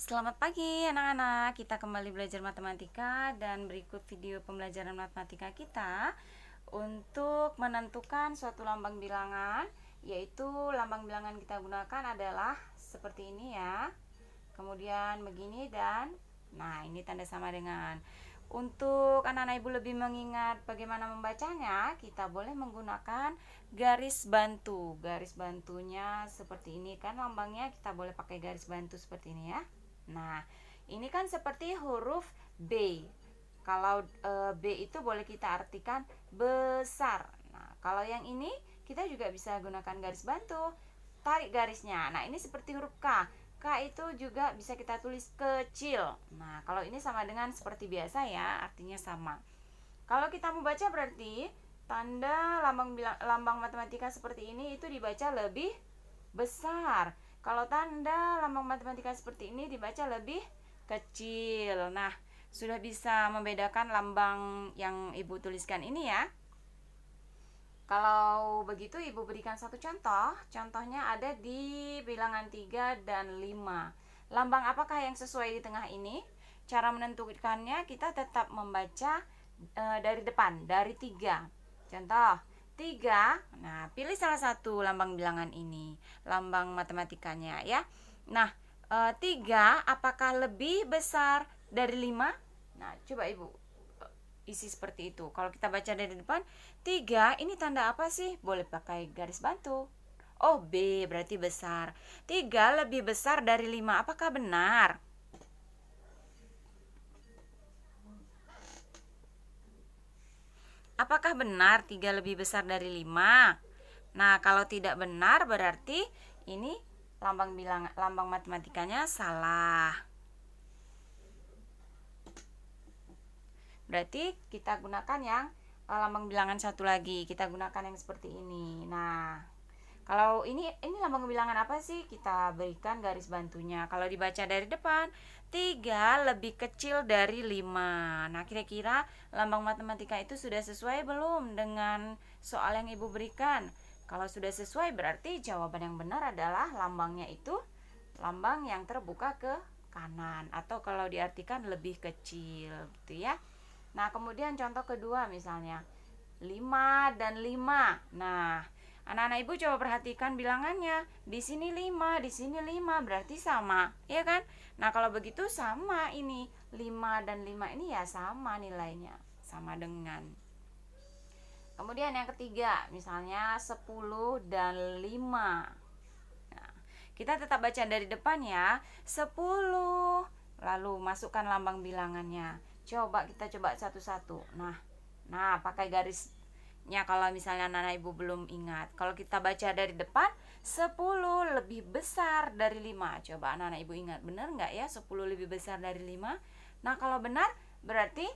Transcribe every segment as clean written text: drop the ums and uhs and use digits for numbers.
Selamat pagi anak-anak, kita kembali belajar matematika dan berikut video pembelajaran matematika kita untuk menentukan suatu lambang bilangan, yaitu lambang bilangan kita gunakan adalah seperti ini ya. Kemudian begini dan nah ini tanda sama dengan. Untuk anak-anak ibu lebih mengingat bagaimana membacanya, kita boleh menggunakan garis bantu. Garis bantunya seperti ini kan lambangnya, kita boleh pakai garis bantu seperti ini ya. Nah, ini kan seperti huruf B. Kalau B itu boleh kita artikan besar. Nah, kalau yang ini kita juga bisa gunakan garis bantu. Tarik garisnya. Nah, ini seperti huruf K. K itu juga bisa kita tulis kecil. Nah, kalau ini sama dengan seperti biasa ya, artinya sama. Kalau kita mau baca berarti tanda lambang matematika seperti ini itu dibaca lebih besar. Kalau tanda lambang matematika seperti ini dibaca lebih kecil. Nah, sudah bisa membedakan lambang yang ibu tuliskan ini ya. Kalau begitu ibu berikan satu contoh. Contohnya ada di bilangan 3 dan 5. Lambang apakah yang sesuai di tengah ini? Cara menentukannya kita tetap membaca dari depan, dari 3. Contoh 3. Nah, pilih salah satu lambang bilangan ini, lambang matematikanya ya. Nah, 3 apakah lebih besar dari 5? Nah, coba ibu isi seperti itu. Kalau kita baca dari depan, 3 ini tanda apa sih? Boleh pakai garis bantu. Oh, B berarti besar. 3 lebih besar dari 5. Apakah benar? Apakah benar 3 lebih besar dari 5? Nah, kalau tidak benar berarti ini lambang matematikanya salah. Berarti kita gunakan yang lambang bilangan satu lagi. Kita gunakan yang seperti ini. Nah, kalau ini lambang bilangan apa sih? Kita berikan garis bantunya. Kalau dibaca dari depan, 3 lebih kecil dari 5. Nah, kira-kira lambang matematika itu sudah sesuai belum dengan soal yang ibu berikan? Kalau sudah sesuai berarti jawaban yang benar adalah lambangnya itu lambang yang terbuka ke kanan, atau kalau diartikan lebih kecil gitu ya. Nah, kemudian contoh kedua misalnya 5 dan 5. Nah, anak-anak ibu coba perhatikan bilangannya. Di sini 5, di sini 5, berarti sama, ya kan? Nah, kalau begitu sama ini. 5 dan 5 ini ya sama nilainya, sama dengan. Kemudian yang ketiga, misalnya 10 dan 5. Nah, kita tetap baca dari depan ya. 10. Lalu masukkan lambang bilangannya. Kita coba satu-satu. Nah, pakai garisnya kalau misalnya anak ibu belum ingat. Kalau kita baca dari depan, 10 lebih besar dari 5. Coba anak ibu ingat, benar nggak ya 10 lebih besar dari 5? Nah, kalau benar berarti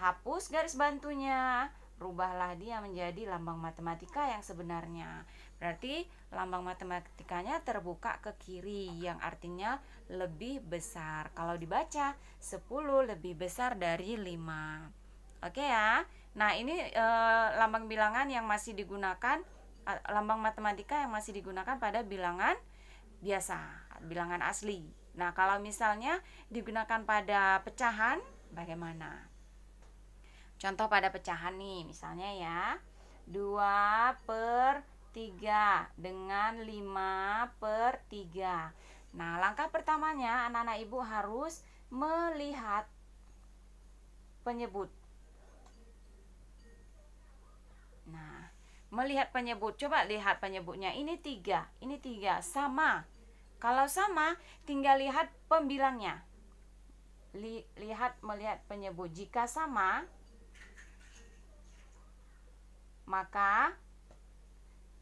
hapus garis bantunya. Rubahlah dia menjadi lambang matematika yang sebenarnya. Berarti lambang matematikanya terbuka ke kiri, yang artinya lebih besar. Kalau dibaca 10 lebih besar dari 5. Oke ya. Nah, ini lambang bilangan yang masih digunakan, lambang matematika yang masih digunakan pada bilangan biasa, bilangan asli. Nah, kalau misalnya digunakan pada pecahan, bagaimana? Contoh pada pecahan nih, misalnya ya, 2/3 dengan 5/3. Nah, langkah pertamanya anak-anak ibu harus melihat penyebut. Nah, melihat penyebut, coba lihat penyebutnya. Ini 3 sama. Kalau sama, tinggal lihat pembilangnya. Melihat penyebut. Jika sama, maka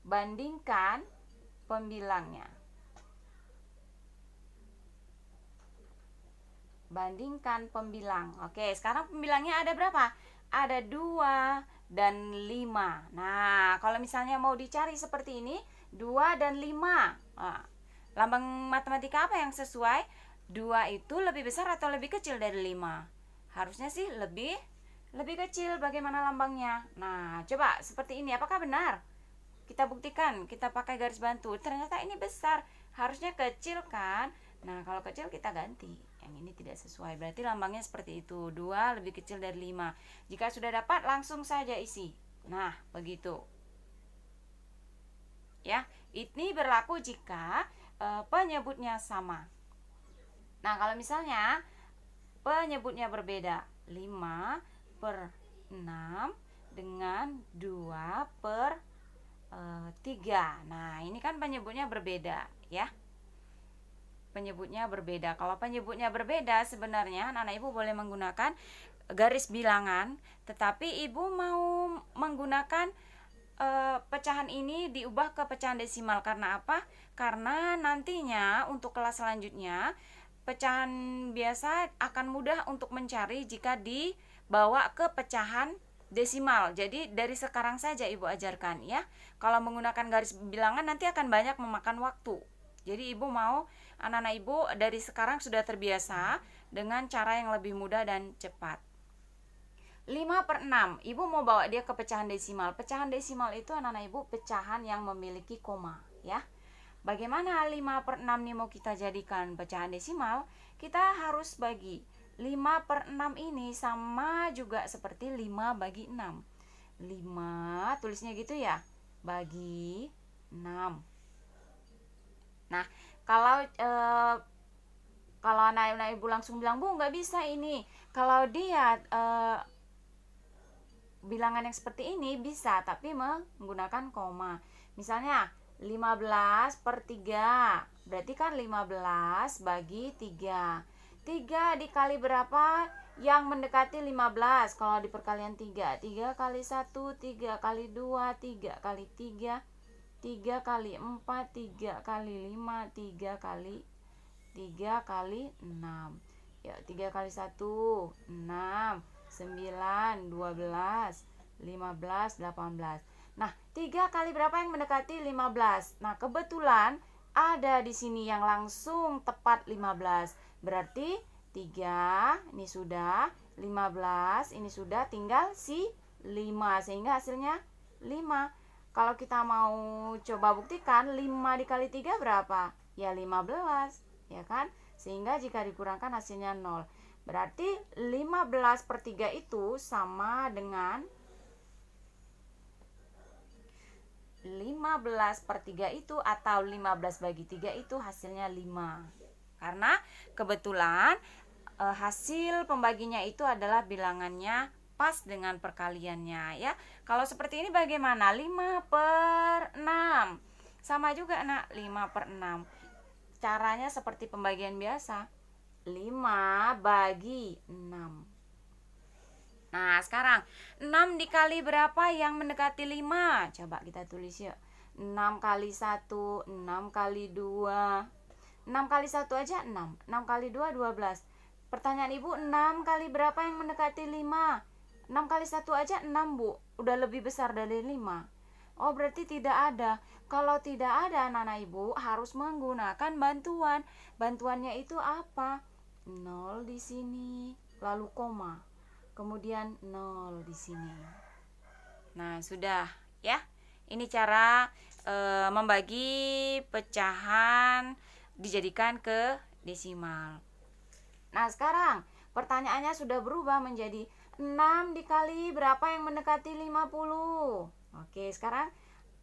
bandingkan pembilangnya. Bandingkan pembilang. Oke, sekarang pembilangnya ada berapa? Ada 2 dan 5. Nah, kalau misalnya mau dicari seperti ini, 2 dan 5. Nah, lambang matematika apa yang sesuai? 2 itu lebih besar atau lebih kecil dari 5? Harusnya sih lebih kecil. Bagaimana lambangnya? Nah, coba seperti ini. Apakah benar? Kita buktikan. Kita pakai garis bantu. Ternyata ini besar. Harusnya kecil kan? Nah, kalau kecil kita ganti. Yang ini tidak sesuai. Berarti lambangnya seperti itu. 2 lebih kecil dari 5. Jika sudah dapat, langsung saja isi. Nah, begitu. Ya, ini berlaku jika penyebutnya sama. Nah, kalau misalnya penyebutnya berbeda, 5 per 6 dengan 2 per 3. Nah, ini kan penyebutnya berbeda, ya. Penyebutnya berbeda. Kalau penyebutnya berbeda, sebenarnya anak-anak ibu boleh menggunakan garis bilangan, tetapi ibu mau menggunakan pecahan ini diubah ke pecahan desimal. Karena apa? Karena nantinya untuk kelas selanjutnya pecahan biasa akan mudah untuk mencari jika dibawa ke pecahan desimal. Jadi dari sekarang saja ibu ajarkan, ya. Kalau menggunakan garis bilangan nanti akan banyak memakan waktu. Jadi ibu mau anak-anak ibu dari sekarang sudah terbiasa dengan cara yang lebih mudah dan cepat. 5 per 6, ibu mau bawa dia ke pecahan desimal. Pecahan desimal itu anak-anak ibu pecahan yang memiliki koma, ya. Bagaimana 5 per 6 ini mau kita jadikan pecahan desimal? Kita harus bagi 5 per 6 ini sama juga seperti 5 bagi 6. 5, tulisnya gitu ya, bagi 6. Nah, kalau anak-anak ibu langsung bilang, Bu, nggak bisa ini. Kalau dia bilangan yang seperti ini bisa, tapi menggunakan koma. Misalnya 15 per 3, berarti kan 15 bagi 3. 3 dikali berapa yang mendekati 15? Kalau di perkalian 3, 3 kali 1, 3 kali 2, 3 kali 3, 3 kali 4, 3 kali 5, 3 kali 6. Ya, 3 kali 1, 6, 9, 12, 15, 18. Nah, 3 kali berapa yang mendekati 15? Nah, kebetulan ada di sini yang langsung tepat 15. Berarti 3 ini sudah, 15 ini sudah, tinggal si 5. Sehingga hasilnya 5. Kalau kita mau coba buktikan, 5 dikali 3 berapa? Ya 15, ya kan? Sehingga jika dikurangkan hasilnya 0. Berarti 15 per 3 itu sama dengan 15 per 3 itu, atau 15 bagi 3 itu hasilnya 5. Karena kebetulan hasil pembaginya itu adalah bilangannya pas dengan perkaliannya, ya. Kalau seperti ini bagaimana? 5 per 6. Sama juga, nak, 5 per 6. Caranya seperti pembagian biasa. 5 bagi 6. Nah, sekarang 6 dikali berapa yang mendekati 5? Coba kita tulis yuk. 6 kali 1, 6 kali 2. 6 kali 1 aja 6. 6 kali 2, 12. Pertanyaan ibu, 6 kali berapa yang mendekati 5? 6 kali 1 aja 6, Bu. Udah lebih besar dari 5. Oh, berarti tidak ada. Kalau tidak ada, anak-anak ibu harus menggunakan bantuan. Bantuannya itu apa? 0 di sini, lalu koma. Kemudian 0 di sini. Nah, sudah, ya. Ini cara membagi pecahan dijadikan ke desimal. Nah, sekarang pertanyaannya sudah berubah menjadi 6 dikali berapa yang mendekati 50? Oke, sekarang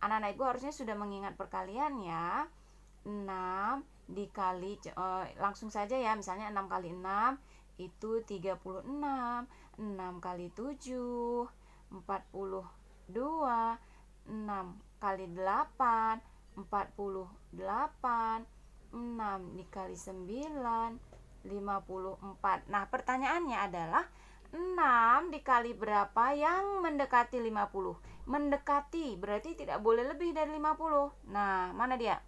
anak-anak ibu harusnya sudah mengingat perkalian, ya. 6 dikali, langsung saja ya, misalnya 6 kali 6 itu 36. 6 kali 7, 42. 6 kali 8, 48. 6 dikali 9, 54. Nah, pertanyaannya adalah 6 dikali berapa yang mendekati 50? Mendekati berarti tidak boleh lebih dari 50. Nah, mana dia?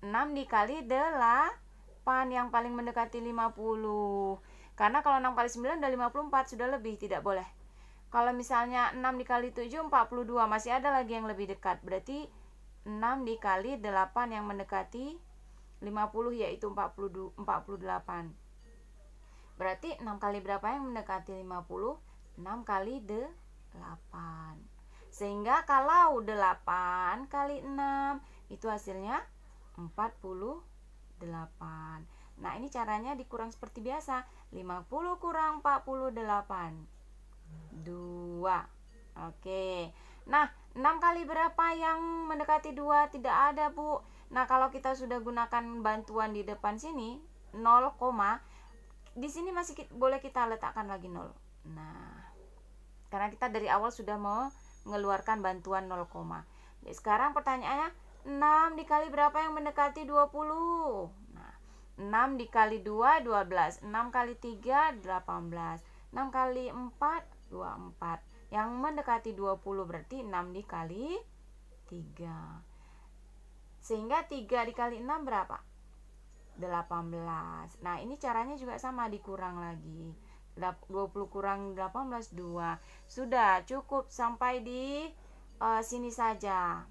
6 dikali 8 yang paling mendekati 50. Karena kalau 6 kali 9 udah 54, sudah lebih, tidak boleh. Kalau misalnya 6 dikali 7, 42, masih ada lagi yang lebih dekat. Berarti 6 dikali 8 yang mendekati 50, yaitu 48. Berarti 6 kali berapa yang mendekati 50? 6 kali 8. Sehingga kalau 8 kali 6 itu hasilnya 48. Nah, ini caranya dikurang seperti biasa. 50 kurang 48. 2. Oke. Nah, 6 kali berapa yang mendekati 2? Tidak ada, Bu. Nah, kalau kita sudah gunakan bantuan di depan sini, 0, di sini masih boleh kita letakkan lagi 0. Nah, karena kita dari awal sudah mengeluarkan bantuan 0, jadi sekarang pertanyaannya, 6 dikali berapa yang mendekati 20? Nah, 6 dikali 2, 12. 6 kali 3, 18. 6 kali 4, 24. Yang mendekati 20 berarti 6 dikali 3. Sehingga 3 dikali 6 berapa? 18. Nah, ini caranya juga sama, dikurang lagi. 20 kurang 18, 2. Sudah cukup sampai di sini saja.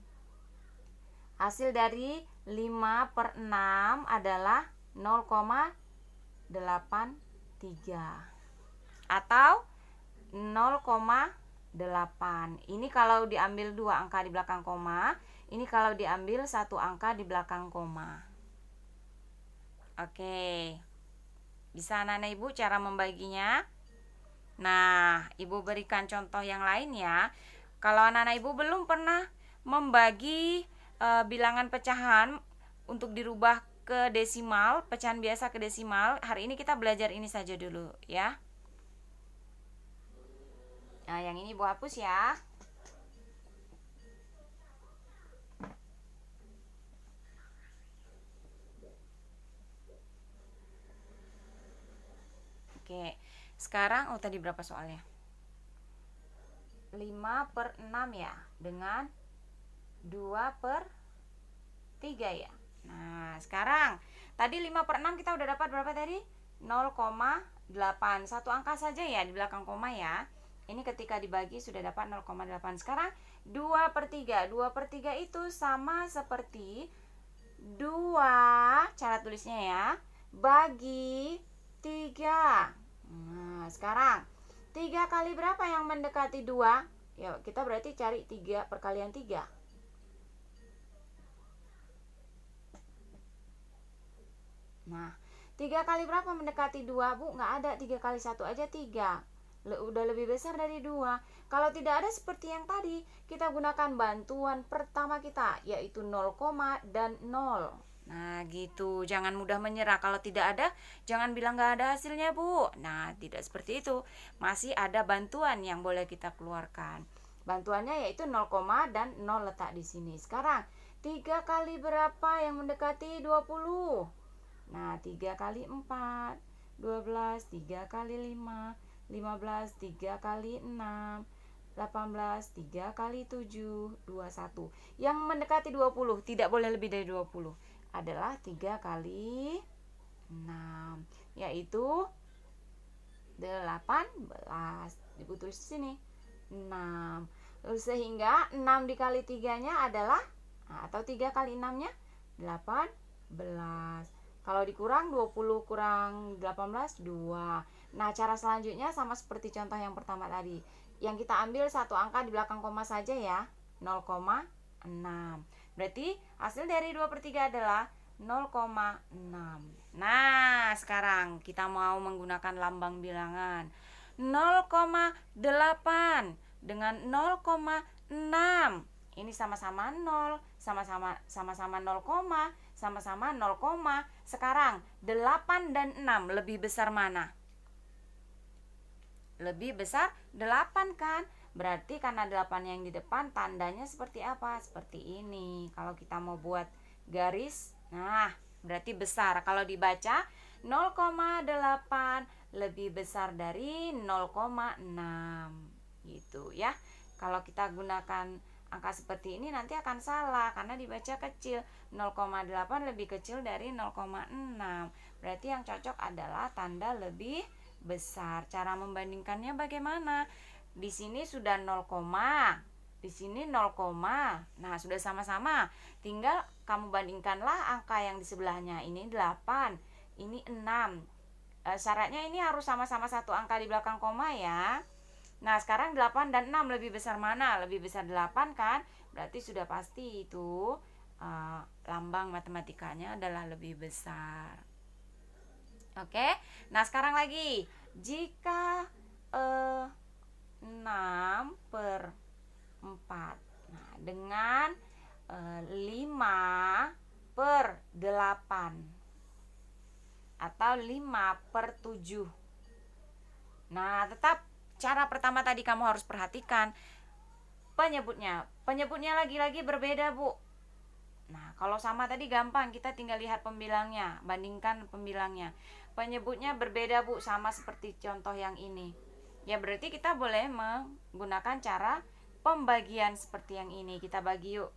Hasil dari 5/6 adalah 0,83 atau 0,8. Ini kalau diambil 2 angka di belakang koma, ini kalau diambil 1 angka di belakang koma. Oke. Bisa anak-anak Ibu cara membaginya? Nah, Ibu berikan contoh yang lain ya. Kalau anak-anak Ibu belum pernah membagi bilangan pecahan untuk dirubah ke desimal, pecahan biasa ke desimal, hari ini kita belajar ini saja dulu ya. Nah, yang ini Ibu hapus ya. Oke, sekarang tadi berapa soalnya? 5/6 ya, dengan 2/3 ya. Nah, sekarang tadi 5/6 kita udah dapat berapa tadi? 0,8. Satu angka saja ya di belakang koma ya. Ini ketika dibagi sudah dapat 0,8. Sekarang 2/3. 2/3 itu sama seperti 2, cara tulisnya ya, bagi 3. Nah, sekarang 3 kali berapa yang mendekati 2? Ya, kita berarti cari 3 perkalian 3. Nah, 3 kali berapa mendekati 2, Bu? Nggak ada, 3 kali 1 aja 3. Udah lebih besar dari 2. Kalau tidak ada seperti yang tadi, kita gunakan bantuan pertama kita, yaitu 0, dan 0. Nah, gitu. Jangan mudah menyerah. Kalau tidak ada, jangan bilang nggak ada hasilnya, Bu. Nah, tidak seperti itu. Masih ada bantuan yang boleh kita keluarkan. Bantuannya yaitu 0, dan 0 letak di sini. Sekarang, 3 kali berapa yang mendekati 20? Nah, 3 kali 4, 12, 3 kali 5, 15, 3 kali 6, 18, 3 kali 7, 21. Yang mendekati 20, tidak boleh lebih dari 20, adalah 3 kali 6, yaitu 18. Ibu tulis di sini 6. Lalu sehingga 6 dikali 3-nya adalah, atau 3 kali 6-nya 18. Kalau dikurang 20 kurang 18, 2. Nah, cara selanjutnya sama seperti contoh yang pertama tadi. Yang kita ambil satu angka di belakang koma saja ya, 0,6. Berarti hasil dari 2/3 adalah 0,6. Nah, sekarang kita mau menggunakan lambang bilangan. 0,8 dengan 0,6. Ini sama-sama 0, sama-sama 0, sama-sama 0, sekarang 8 dan 6 lebih besar mana? Lebih besar 8 kan? Berarti karena 8 yang di depan, tandanya seperti apa? Seperti ini. Kalau kita mau buat garis, nah berarti besar. Kalau dibaca 0,8 lebih besar dari 0,6 gitu ya. Kalau kita gunakan angka seperti ini nanti akan salah karena dibaca kecil. 0,8 lebih kecil dari 0,6. Berarti yang cocok adalah tanda lebih besar. Cara membandingkannya bagaimana? Di sini sudah 0, di sini 0, nah sudah sama-sama. Tinggal kamu bandingkanlah angka yang di sebelahnya. Ini 8, ini 6. Syaratnya ini harus sama-sama satu angka di belakang koma ya. Nah, sekarang 8 dan 6 lebih besar mana? Lebih besar 8 kan? Berarti sudah pasti itu lambang matematikanya adalah lebih besar. Oke. Nah, sekarang lagi. Jika 6 per 4. Nah, dengan 5 per 8 atau 5 per 7. Nah, tetap cara pertama tadi kamu harus perhatikan penyebutnya. Penyebutnya lagi-lagi berbeda, Bu. Nah, kalau sama tadi gampang, kita tinggal lihat pembilangnya, bandingkan pembilangnya. Penyebutnya berbeda, Bu, sama seperti contoh yang ini. Ya, berarti kita boleh menggunakan cara pembagian seperti yang ini. Kita bagi yuk.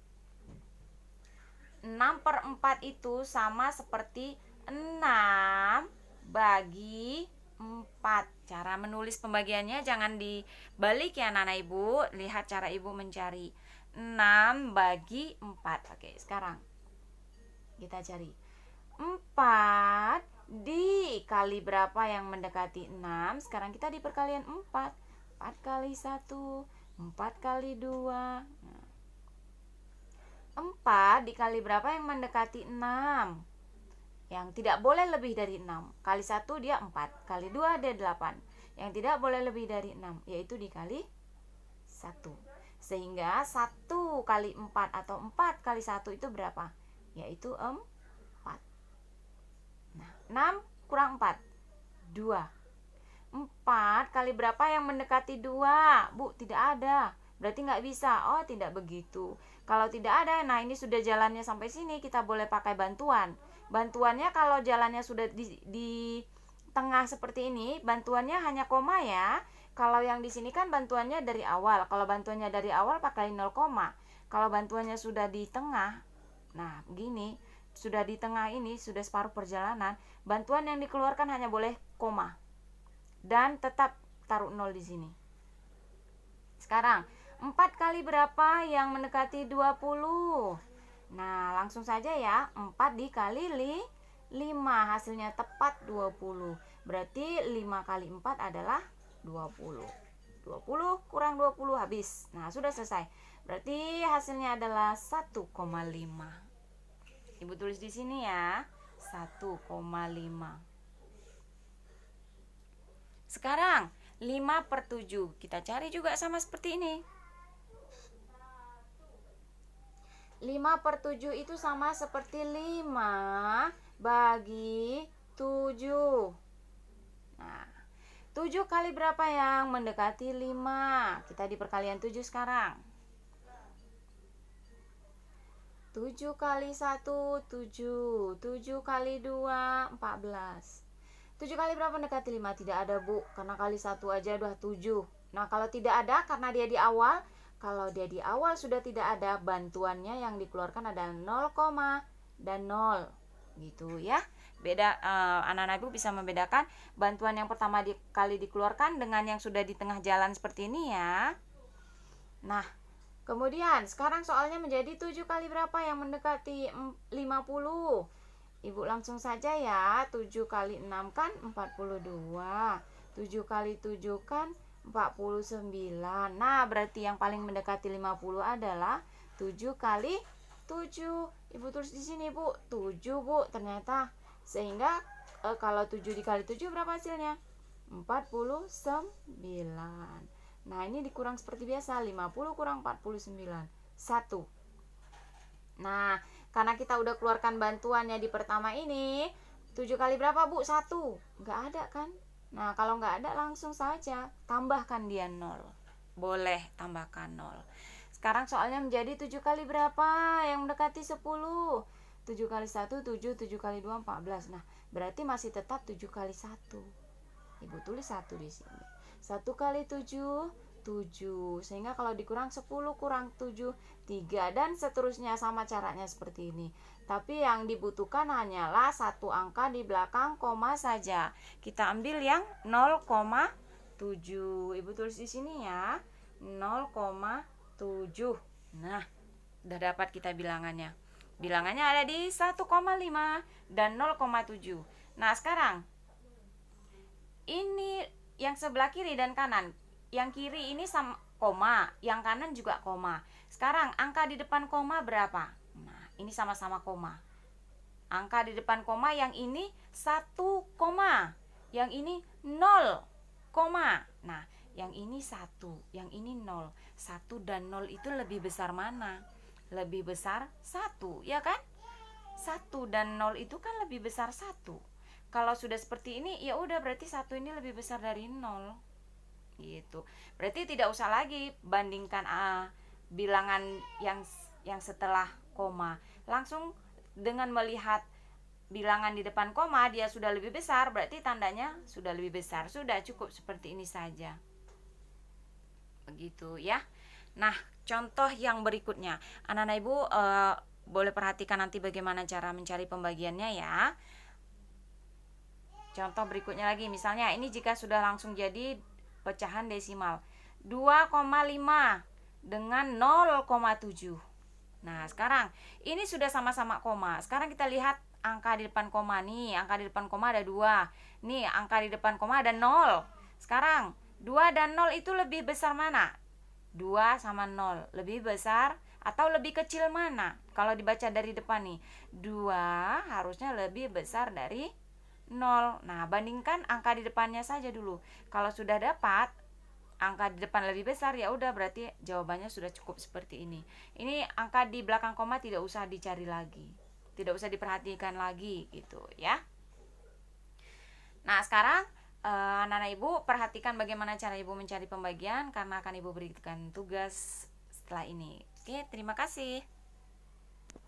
6 per 4 itu sama seperti 6 bagi 4. Cara menulis pembagiannya jangan dibalik ya anak-anak ibu. Lihat cara ibu mencari. 6 bagi 4. Oke, sekarang kita cari 4 dikali berapa yang mendekati 6. Sekarang kita di perkalian 4. 4 kali 1, 4 kali 2. 4 dikali berapa yang mendekati 6? Yang tidak boleh lebih dari 6. Kali 1 dia 4, kali 2 dia 8. Yang tidak boleh lebih dari 6, yaitu dikali 1. Sehingga 1 kali 4 atau 4 kali 1 itu berapa? Yaitu 4. Nah, 6 kurang 4, 2. 4 kali berapa yang mendekati 2? Bu, tidak ada. Berarti nggak bisa. Oh, tidak begitu. Kalau tidak ada, nah ini sudah jalannya sampai sini, kita boleh pakai bantuan. Bantuannya kalau jalannya sudah di tengah seperti ini, bantuannya hanya koma ya. Kalau yang di sini kan bantuannya dari awal. Kalau bantuannya dari awal pakai 0 koma. Kalau bantuannya sudah di tengah, nah begini, sudah di tengah ini, sudah separuh perjalanan, bantuan yang dikeluarkan hanya boleh koma. Dan tetap taruh 0 di sini. Sekarang 4 kali berapa yang mendekati 20? Nah, langsung saja ya. 4 dikali 5, hasilnya tepat 20. Berarti 5 kali 4 adalah 20. 20 kurang 20 habis. Nah, sudah selesai. Berarti hasilnya adalah 1,5. Ibu tulis di sini ya. 1,5. Sekarang 5 per 7. Kita cari juga sama seperti ini. 5 per 7 itu sama seperti 5 bagi 7. Nah, 7 kali berapa yang mendekati 5? Kita di perkalian 7 sekarang. 7 kali 1, 7. 7 kali 2, 14. 7 kali berapa mendekati 5? Tidak ada, Bu. Karena kali 1 aja udah 7. Nah, kalau tidak ada, karena dia di awal, kalau dia di awal sudah tidak ada, bantuannya yang dikeluarkan ada 0, dan 0. Gitu ya. Beda, anak-anak ibu bisa membedakan bantuan yang pertama kali dikeluarkan dengan yang sudah di tengah jalan seperti ini ya. Nah, kemudian sekarang soalnya menjadi 7 kali berapa yang mendekati 50? Ibu langsung saja ya. 7 kali 6 kan 42. 7 kali 7 kan 49. Nah, berarti yang paling mendekati 50 adalah 7 kali 7. Ibu tulis di sini, Bu. 7, Bu, ternyata. Sehingga kalau 7 dikali 7 berapa hasilnya? 49. Nah, ini dikurang seperti biasa. 50 kurang 49. 1. Nah, karena kita udah keluarkan bantuannya di pertama ini, 7 kali berapa, Bu? 1. Nggak ada kan? Nah, kalau nggak ada langsung saja tambahkan dia 0. Boleh tambahkan 0. Sekarang soalnya menjadi 7 kali berapa yang mendekati 10? 7 kali 1, 7. 7 kali 2, 14. Nah, berarti masih tetap 7 kali 1. Ibu tulis 1 di sini. 1 kali 7, 7. Sehingga kalau dikurang 10 kurang 7, 3. Dan seterusnya sama caranya seperti ini. Tapi yang dibutuhkan hanyalah satu angka di belakang koma saja. Kita ambil yang 0,7. Ibu tulis di sini ya. 0,7. Nah, udah dapat kita bilangannya. Bilangannya ada di 1,5 dan 0,7. Nah, sekarang ini yang sebelah kiri dan kanan. Yang kiri ini sama koma, yang kanan juga koma. Sekarang angka di depan koma berapa? Nah, ini sama-sama koma. angka di depan koma, yang ini 1 koma, yang ini 0 koma. Nah, yang ini 1, yang ini 0. 1 dan 0 itu lebih besar mana? Lebih besar 1, ya kan? 1 dan 0 itu kan lebih besar 1. Kalau sudah seperti ini, ya udah berarti 1 ini lebih besar dari 0. Gitu. Berarti tidak usah lagi bandingkan bilangan yang setelah koma. Langsung dengan melihat bilangan di depan koma dia sudah lebih besar, berarti tandanya sudah lebih besar. Sudah cukup seperti ini saja. Begitu ya. Nah, contoh yang berikutnya, anak-anak ibu boleh perhatikan nanti bagaimana cara mencari pembagiannya ya. Contoh berikutnya lagi, misalnya ini jika sudah langsung jadi pecahan desimal 2,5 dengan 0,7. Nah, sekarang ini sudah sama-sama koma. Sekarang kita lihat angka di depan koma nih. Angka di depan koma ada 2. Nih, angka di depan koma ada 0. Sekarang 2 dan 0 itu lebih besar mana? 2 sama 0. Lebih besar atau lebih kecil mana? Kalau dibaca dari depan nih, 2 harusnya lebih besar dari 0. Nah, bandingkan angka di depannya saja dulu. Kalau sudah dapat angka di depan lebih besar, ya udah berarti jawabannya sudah cukup seperti ini. Ini angka di belakang koma tidak usah dicari lagi, tidak usah diperhatikan lagi gitu ya. Nah, sekarang anak-anak ibu perhatikan bagaimana cara ibu mencari pembagian, karena akan ibu berikan tugas setelah ini. Oke, terima kasih.